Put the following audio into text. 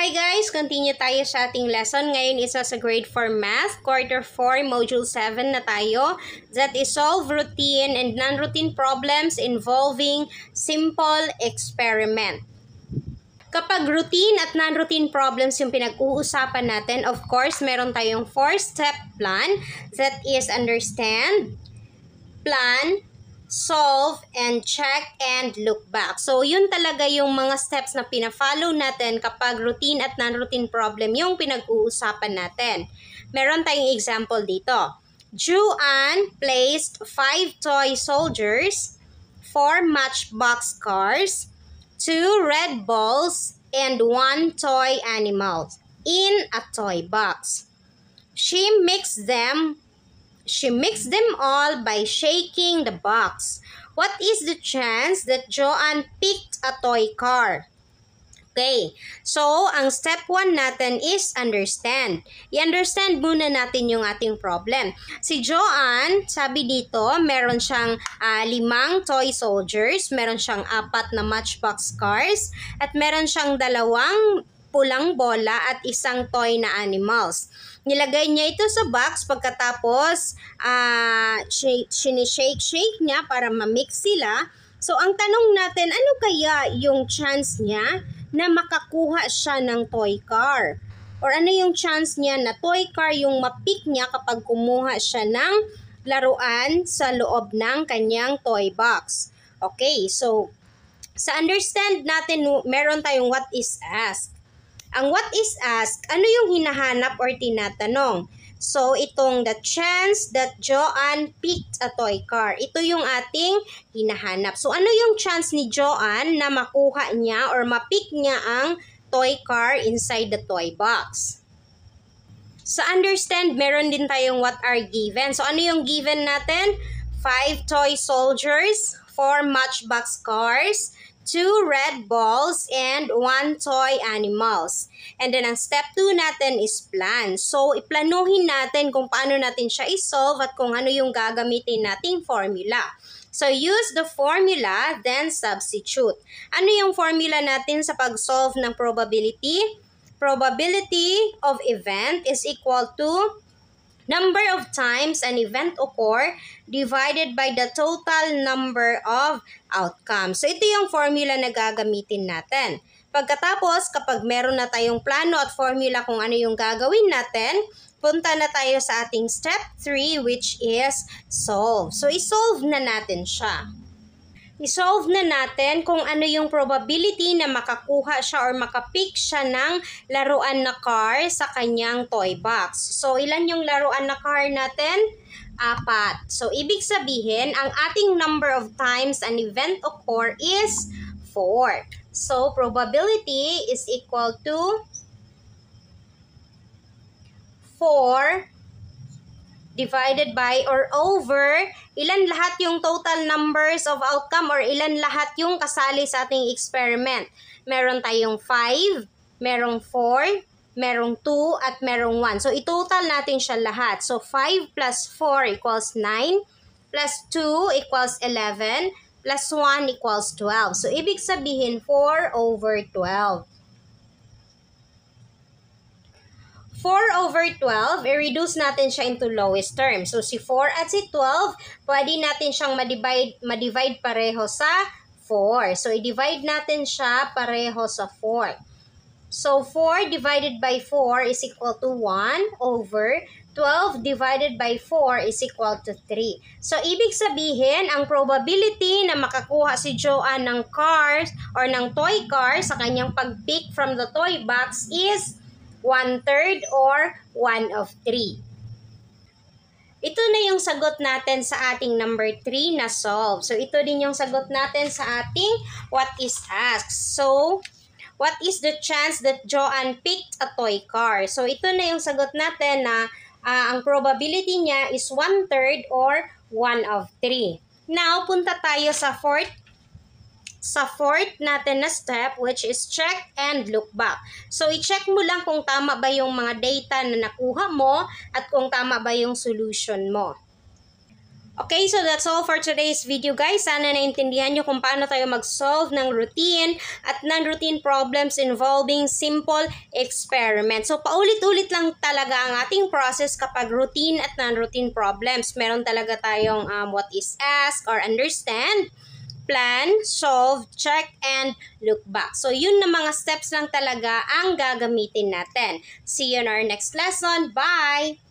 Hi guys! Continue tayo sa ating lesson. Ngayon isa sa grade 4 math, quarter 4, module 7 na tayo. That is solve routine and non-routine problems involving simple experiment. Kapag routine at non-routine problems yung pinag-uusapan natin, of course, meron tayong 4-step plan. That is understand, plan, solve, and check, and look back. So, yun talaga yung mga steps na pina-follow natin kapag routine at non-routine problem yung pinag-uusapan natin. Meron tayong example dito. Juan placed 5 toy soldiers, 4 matchbox cars, 2 red balls, and 1 toy animal in a toy box. She mixed them all by shaking the box. What is the chance that Joanne picked a toy car? Okay, so ang step 1 natin is understand. I-understand muna natin yung ating problem. Si Joanne, sabi dito, meron siyang 5 toy soldiers, meron siyang 4 na matchbox cars, at meron siyang 2 pulang bola at 1 toy na animals. Nilagay niya ito sa box pagkatapos shake niya para ma-mix sila. So, ang tanong natin, ano kaya yung chance niya na makakuha siya ng toy car? Or ano yung chance niya na toy car yung ma-pick niya kapag kumuha siya ng laruan sa loob ng kanyang toy box? Okay, so sa understand natin, meron tayong what is asked. Ang what is asked, ano yung hinahanap or tinatanong? So, itong the chance that Joanne picked a toy car. Ito yung ating hinahanap. So, ano yung chance ni Joanne na makuha niya or ma-pick niya ang toy car inside the toy box? Sa understand, meron din tayong what are given. So, ano yung given natin? 5 toy soldiers, 4 matchbox cars, 2 red balls, and 1 toy animals. And then, ang step 2 natin is plan. So, iplanuhin natin kung paano natin siya isolve at kung ano yung gagamitin nating formula. So, use the formula, then substitute. Ano yung formula natin sa pag-solve ng probability? Probability of event is equal to number of times an event occur divided by the total number of outcomes. So, ito yung formula na gagamitin natin. Pagkatapos, kapag meron na tayong plano at formula kung ano yung gagawin natin, punta na tayo sa ating step 3 which is solve. So, isolve na natin siya. I-solve na natin kung ano yung probability na makakuha siya or makapick siya ng laruan na car sa kanyang toy box. So, ilan yung laruan na car natin? 4. So, ibig sabihin, ang ating number of times an event occur is 4. So, probability is equal to 4 divided by or over, ilan lahat yung total numbers of outcome or ilan lahat yung kasali sa ating experiment. Meron tayong 5, merong 4, merong 2, at merong 1. So, i-total natin siya lahat. So, 5 plus 4 equals 9, plus 2 equals 11, plus 1 equals 12. So, ibig sabihin 4 over 12. 4 over 12, i-reduce natin siya into lowest term. So, si 4 at si 12, pwede natin siyang ma-divide pareho sa 4. So, i-divide natin siya pareho sa 4. So, 4 divided by 4 is equal to 1 over 12 divided by 4 is equal to 3. So, ibig sabihin, ang probability na makakuha si Joanne ng cars or ng toy car sa kanyang pag-pick from the toy box is 1/3 or 1 of 3. Ito na yung sagot natin sa ating number 3 na solve. So, ito din yung sagot natin sa ating what is asked. So, what is the chance that Joanne picked a toy car? So, ito na yung sagot natin na ang probability niya is 1/3 or 1 of 3. Now, punta tayo sa fourth natin na step which is check and look back. So, i-check mo lang kung tama ba yung mga data na nakuha mo at kung tama ba yung solution mo. Okay, so that's all for today's video guys. Sana naintindihan nyo kung paano tayo mag-solve ng routine at non-routine problems involving simple experiment. So paulit-ulit lang talaga ang ating process kapag routine at non-routine problems. Meron talaga tayong what is ask or understand, plan, solve, check, and look back. So yun na mga steps lang talaga ang gagamitin natin. See you in our next lesson. Bye!